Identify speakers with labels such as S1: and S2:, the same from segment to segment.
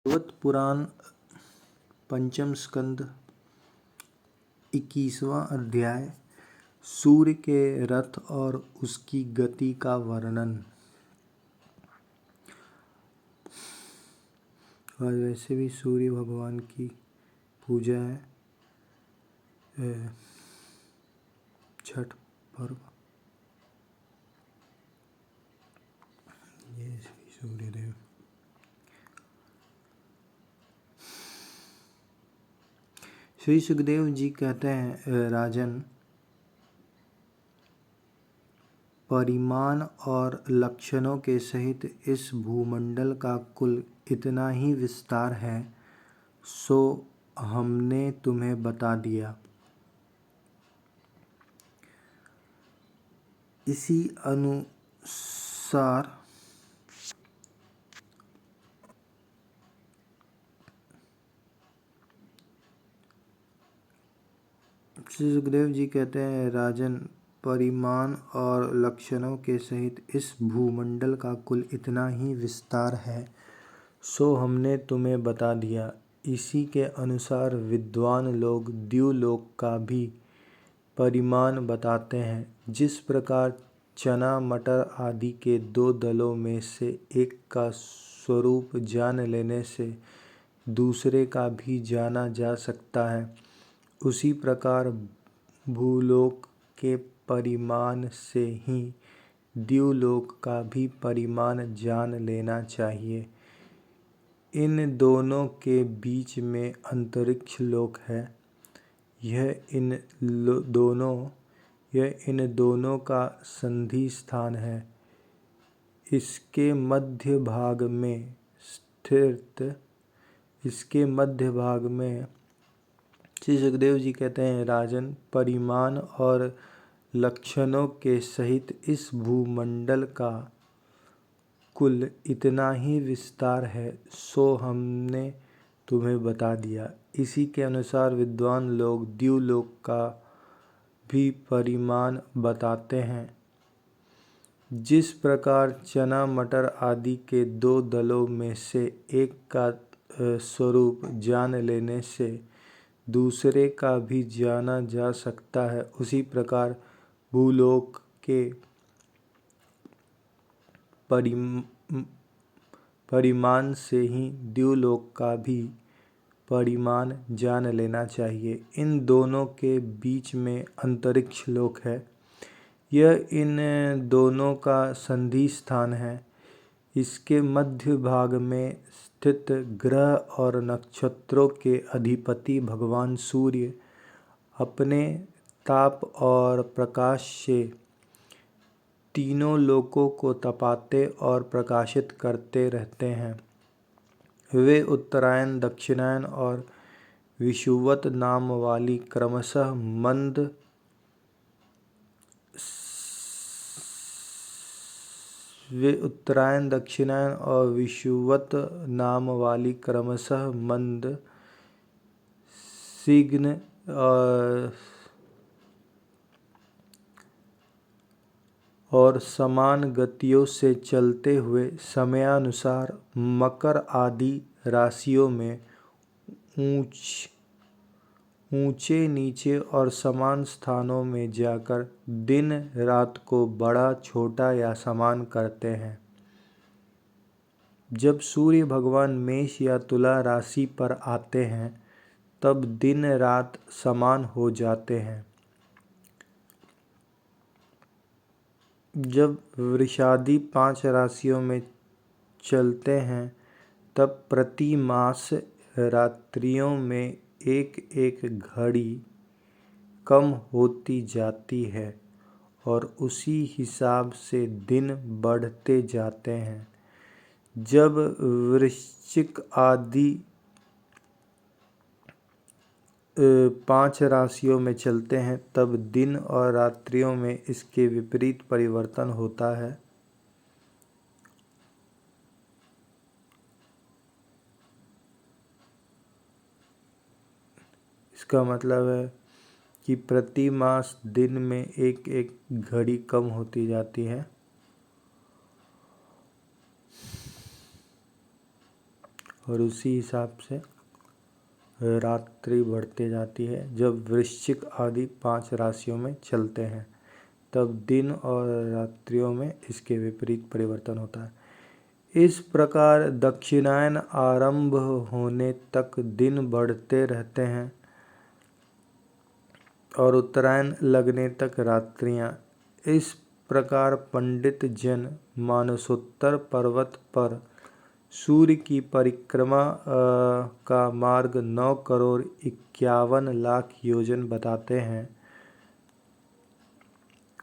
S1: भागवत पुराण पंचम स्कंद 21वां अध्याय सूर्य के रथ और उसकी गति का वर्णन। आज वैसे भी सूर्य भगवान की पूजा है, छठ पर्व। ये सूर्यदेव श्री सुखदेव जी कहते हैं, राजन, परिमाण और लक्षणों के सहित इस भूमंडल का कुल इतना ही विस्तार है, सो हमने तुम्हें बता दिया। इसी अनुसार श्री सुखदेव जी कहते हैं, राजन, परिमाण और लक्षणों के सहित इस भूमंडल का कुल इतना ही विस्तार है, सो हमने तुम्हें बता दिया। इसी के अनुसार विद्वान लोग द्युलोक का भी परिमाण बताते हैं। जिस प्रकार चना मटर आदि के दो दलों में से एक का स्वरूप जान लेने से दूसरे का भी जाना जा सकता है, उसी प्रकार भूलोक के परिमाण से ही द्युलोक का भी परिमाण जान लेना चाहिए। इन दोनों के बीच में अंतरिक्ष लोक है। यह इन दोनों का संधि स्थान है। इसके मध्य भाग में श्री सुखदेव जी कहते हैं, राजन, परिमाण और लक्षणों के सहित इस भूमंडल का कुल इतना ही विस्तार है, सो हमने तुम्हें बता दिया। इसी के अनुसार विद्वान लोग द्युलोक का भी परिमाण बताते हैं। जिस प्रकार चना मटर आदि के दो दलों में से एक का स्वरूप जान लेने से दूसरे का भी जाना जा सकता है, उसी प्रकार भूलोक के परिमाण से ही द्युलोक का भी परिमाण जान लेना चाहिए। इन दोनों के बीच में अंतरिक्ष लोक है। यह इन दोनों का संधि स्थान है। इसके मध्य भाग में स्थित ग्रह और नक्षत्रों के अधिपति भगवान सूर्य अपने ताप और प्रकाश से तीनों लोकों को तपाते और प्रकाशित करते रहते हैं। वे उत्तरायण, दक्षिणायन और विषुवत नाम वाली क्रमशः मंद, शीघ्र और समान गतियों से चलते हुए समयानुसार मकर आदि राशियों में ऊंचे नीचे और समान स्थानों में जाकर दिन रात को बड़ा छोटा या समान करते हैं। जब सूर्य भगवान मेष या तुला राशि पर आते हैं, तब दिन रात समान हो जाते हैं। जब वृषादि 5 राशियों में चलते हैं, तब प्रति मास रात्रियों में एक एक घड़ी कम होती जाती है और उसी हिसाब से दिन बढ़ते जाते हैं। जब वृश्चिक आदि 5 राशियों में चलते हैं, तब दिन और रात्रियों में इसके विपरीत परिवर्तन होता है। इसका मतलब है कि प्रति मास दिन में एक एक घड़ी कम होती जाती है। और उसी हिसाब से रात्रि बढ़ते जाती है। जब वृश्चिक आदि 5 राशियों में चलते हैं तब दिन और रात्रियों में इसके विपरीत परिवर्तन होता है। इस प्रकार दक्षिणायन आरंभ होने तक दिन बढ़ते रहते हैं और उत्तरायण लगने तक रात्रियां। इस प्रकार पंडित जन मानसोत्तर पर्वत पर सूर्य की परिक्रमा का मार्ग 9 करोड़ 51 लाख योजन बताते हैं।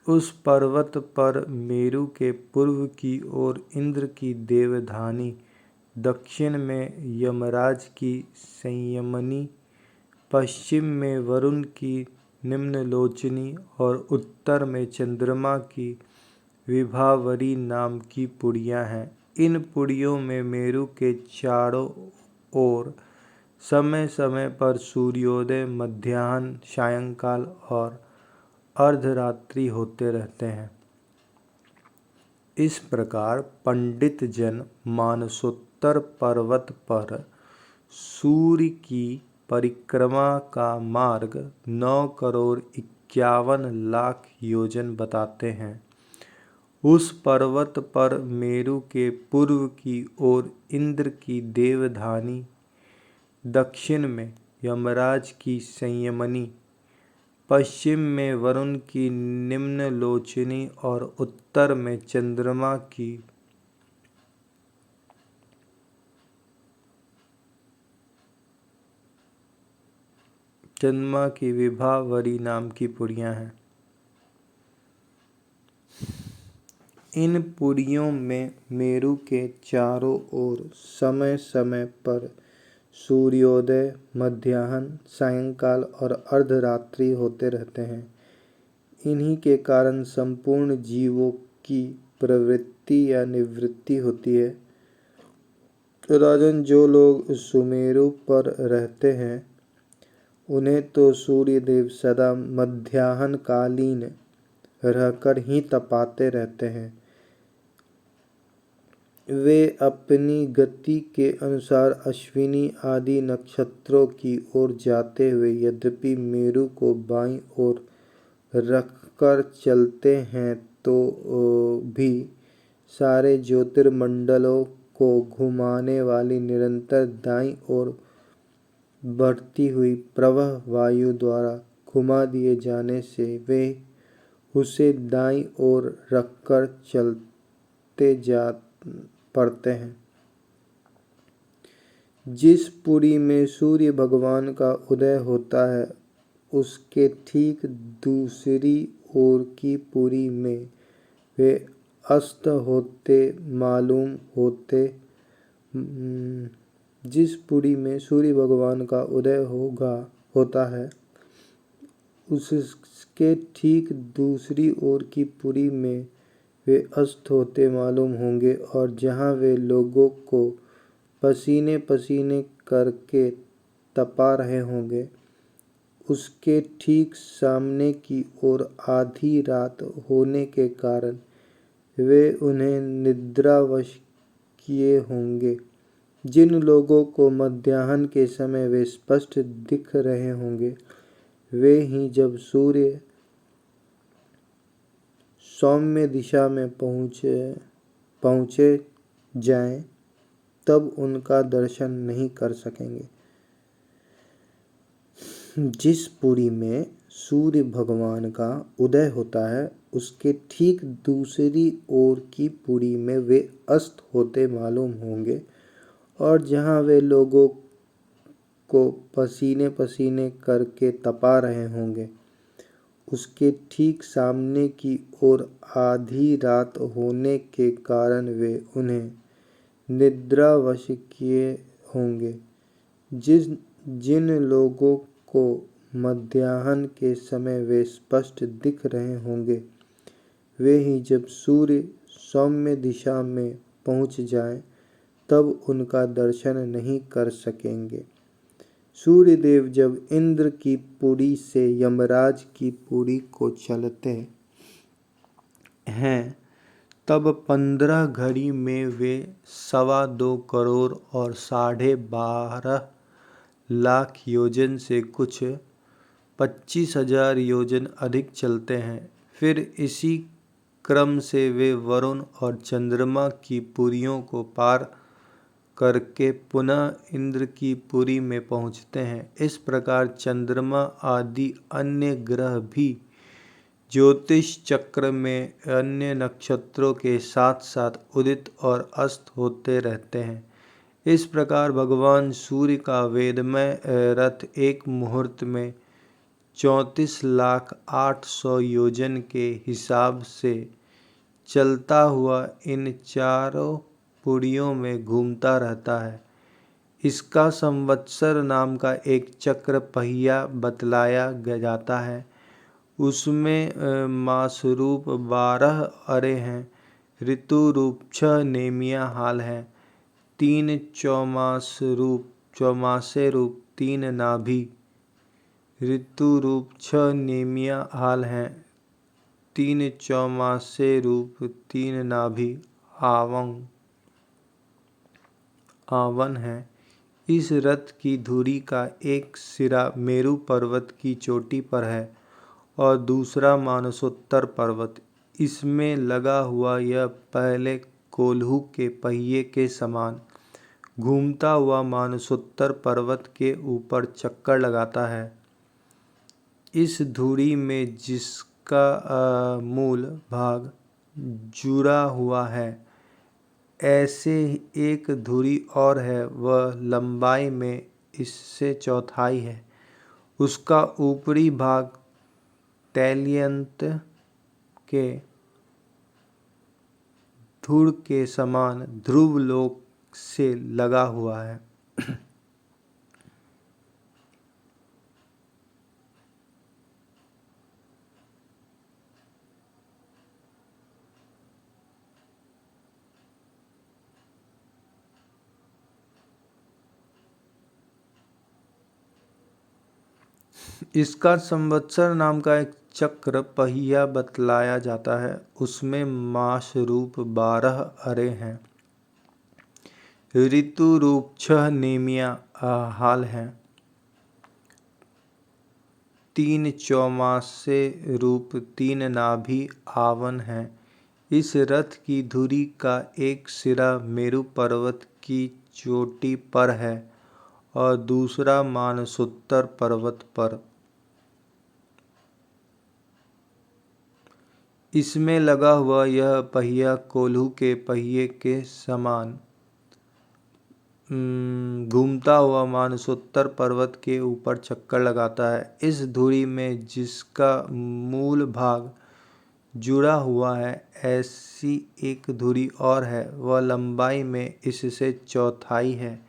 S1: उस पर्वत पर मेरु के पूर्व की ओर इंद्र की देवधानी, दक्षिण में यमराज की संयमनी, पश्चिम में वरुण की निम्नलोचनी और उत्तर में चंद्रमा की विभावरी नाम की पुड़ियाँ हैं। इन पुड़ियों में मेरु के चारों ओर समय समय पर सूर्योदय, मध्याह्न, सायंकाल और अर्धरात्रि होते रहते हैं। इस प्रकार पंडित जन मानसोत्तर पर्वत पर सूर्य की परिक्रमा का मार्ग 9 करोड़ 51 लाख योजन बताते हैं। उस पर्वत पर मेरु के पूर्व की ओर इंद्र की देवधानी, दक्षिण में यमराज की संयमनी, पश्चिम में वरुण की निम्नलोचनी और उत्तर में चंद्रमा की विभावरी नाम की पुड़ियाँ हैं। इन पुड़ियों में मेरु के चारों ओर समय समय पर सूर्योदय, मध्याह्न, सायंकाल और अर्धरात्रि होते रहते हैं। इन्हीं के कारण संपूर्ण जीवों की प्रवृत्ति या निवृत्ति होती है। राजन, जो लोग सुमेरु पर रहते हैं उन्हें तो सूर्यदेव सदा मध्याह्नकालीन रहकर ही तपाते रहते हैं। वे अपनी गति के अनुसार अश्विनी आदि नक्षत्रों की ओर जाते हुए यद्यपि मेरु को बाईं ओर रखकर चलते हैं तो भी सारे ज्योतिर्मंडलों को घुमाने वाली निरंतर दाईं ओर बढ़ती हुई प्रवाह वायु द्वारा घुमा दिए जाने से वे उसे दाईं ओर रखकर चलते जा पड़ते हैं। जिस पुरी में सूर्य भगवान का उदय होता है उसके ठीक दूसरी ओर की पुरी में वे अस्त होते मालूम होते। जिस पुरी में सूर्य भगवान का उदय होता है उसके ठीक दूसरी ओर की पुरी में वे अस्त होते मालूम होंगे और जहाँ वे लोगों को पसीने पसीने करके तपा रहे होंगे उसके ठीक सामने की ओर आधी रात होने के कारण वे उन्हें निद्रावश किए होंगे। जिन लोगों को मध्याह्न के समय वे स्पष्ट दिख रहे होंगे वे ही जब सूर्य सौम्य दिशा में पहुँचे जाएं तब उनका दर्शन नहीं कर सकेंगे। जिस पुरी में सूर्य भगवान का उदय होता है उसके ठीक दूसरी ओर की पुरी में वे अस्त होते मालूम होंगे और जहाँ वे लोगों को पसीने पसीने करके तपा रहे होंगे उसके ठीक सामने की ओर आधी रात होने के कारण वे उन्हें निद्रावश किए होंगे। जिन लोगों को मध्याह्न के समय वे स्पष्ट दिख रहे होंगे वे ही जब सूर्य सौम्य दिशा में पहुँच जाएं तब उनका दर्शन नहीं कर सकेंगे। सूर्यदेव जब इंद्र की पुरी से यमराज की पुरी को चलते हैं तब 15 घड़ी में वे 2.25 करोड़ और 12.5 लाख योजन से कुछ 25,000 योजन अधिक चलते हैं। फिर इसी क्रम से वे वरुण और चंद्रमा की पुरियों को पार करके पुनः इंद्र की पुरी में पहुँचते हैं। इस प्रकार चंद्रमा आदि अन्य ग्रह भी ज्योतिष चक्र में अन्य नक्षत्रों के साथ साथ उदित और अस्त होते रहते हैं। इस प्रकार भगवान सूर्य का वेदमय रथ एक मुहूर्त में 34,800 योजन के हिसाब से चलता हुआ इन चारों पुरियों में घूमता रहता है। इसका संवत्सर नाम का एक चक्र पहिया बतलाया जाता है। उसमें मास रूप 12 अरे हैं, ऋतु रूप 6 नेमिया हाल है, 3 चौमासे रूप 3 नाभि, ऋतु रूप 6 नेमिया हाल हैं, 3 चौमासे रूप 3 नाभि आवन है। इस रथ की धुरी का एक सिरा मेरु पर्वत की चोटी पर है और दूसरा मानसोत्तर पर्वत। इसमें लगा हुआ यह पहले कोल्हू के पहिए के समान घूमता हुआ मानसोत्तर पर्वत के ऊपर चक्कर लगाता है। इस धुरी में जिसका मूल भाग जुड़ा हुआ है, ऐसे एक धुरी और है, वह लंबाई में इससे चौथाई है। उसका ऊपरी भाग तैलयंत्र के धुर के समान ध्रुव लोक से लगा हुआ है। इसका संवत्सर नाम का एक चक्र पहिया बतलाया जाता है। उसमें मास रूप 12 अरे हैं, ऋतु रूप 6 नेमिया हाल हैं, 3 चौमासे रूप 3 नाभि आवन हैं। इस रथ की धुरी का एक सिरा मेरु पर्वत की चोटी पर है और दूसरा मानसोत्तर पर्वत पर। इसमें लगा हुआ यह पहिया कोल्हू के पहिए के समान घूमता हुआ मानसोत्तर पर्वत के ऊपर चक्कर लगाता है। इस धुरी में जिसका मूल भाग जुड़ा हुआ है, ऐसी एक धुरी और है, वह लंबाई में इससे चौथाई है।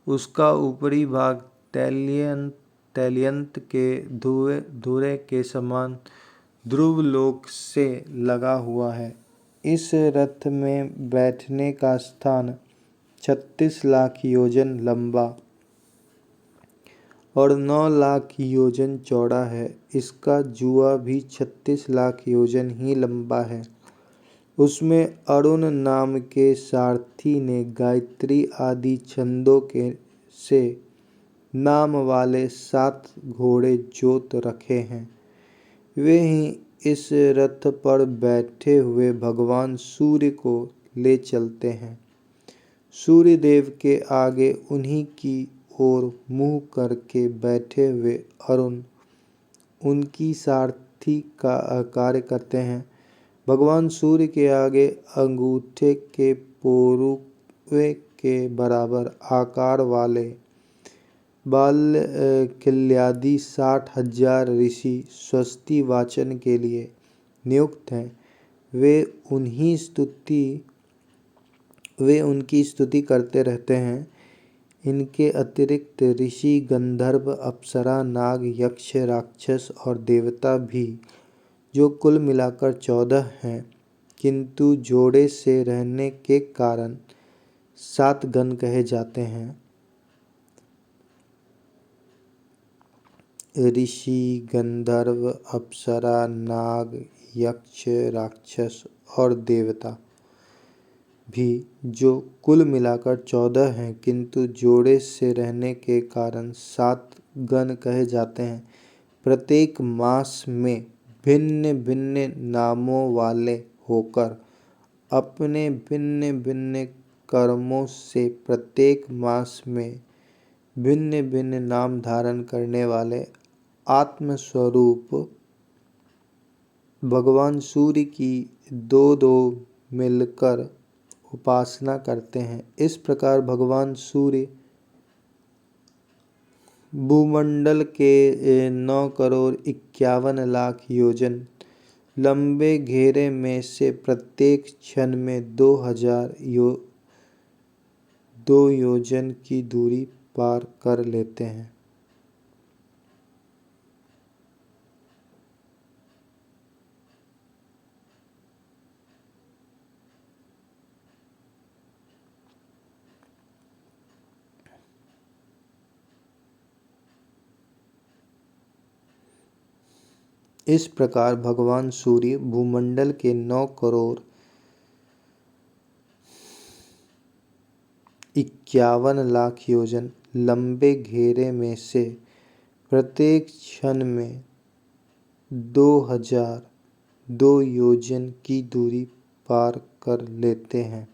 S1: उसका ऊपरी भाग तैलयंत्र के धुरे के समान ध्रुव लोक से लगा हुआ है। इस रथ में बैठने का स्थान 36 लाख योजन लंबा और 9 लाख योजन चौड़ा है। इसका जुआ भी 36 लाख योजन ही लंबा है। उसमें अरुण नाम के सारथी ने गायत्री आदि छंदों के से नाम वाले 7 घोड़े जोत रखे हैं। वे ही इस रथ पर बैठे हुए भगवान सूर्य को ले चलते हैं। सूर्य देव के आगे उन्हीं की ओर मुँह करके बैठे हुए अरुण उनकी सारथी का कार्य करते हैं। भगवान सूर्य के आगे अंगूठे के पोरुए के बराबर आकार वाले बालकिल्यादि 60,000 ऋषि स्वस्ति वाचन के लिए नियुक्त हैं। वे उनकी स्तुति करते रहते हैं। इनके अतिरिक्त ऋषि, गंधर्व, अप्सरा, नाग, यक्ष, राक्षस और देवता भी, जो कुल मिलाकर 14 हैं, किंतु जोड़े से रहने के कारण 7 गण कहे जाते हैं। ऋषि, गंधर्व, अप्सरा, नाग, यक्ष, राक्षस और देवता भी, जो कुल मिलाकर 14 हैं, किंतु जोड़े से रहने के कारण 7 गण कहे जाते हैं। प्रत्येक मास में भिन्न भिन्न नामों वाले होकर अपने भिन्न भिन्न कर्मों से प्रत्येक मास में भिन्न भिन्न नाम धारण करने वाले आत्मस्वरूप भगवान सूर्य की दो दो मिलकर उपासना करते हैं। इस प्रकार भगवान सूर्य भूमंडल के 9,51,00,000 योजन लंबे घेरे में से प्रत्येक क्षण में 2 योजन की दूरी पार कर लेते हैं। इस प्रकार भगवान सूर्य भूमंडल के 9,51,00,000 योजन लंबे घेरे में से प्रत्येक क्षण में 2,002 योजन की दूरी पार कर लेते हैं।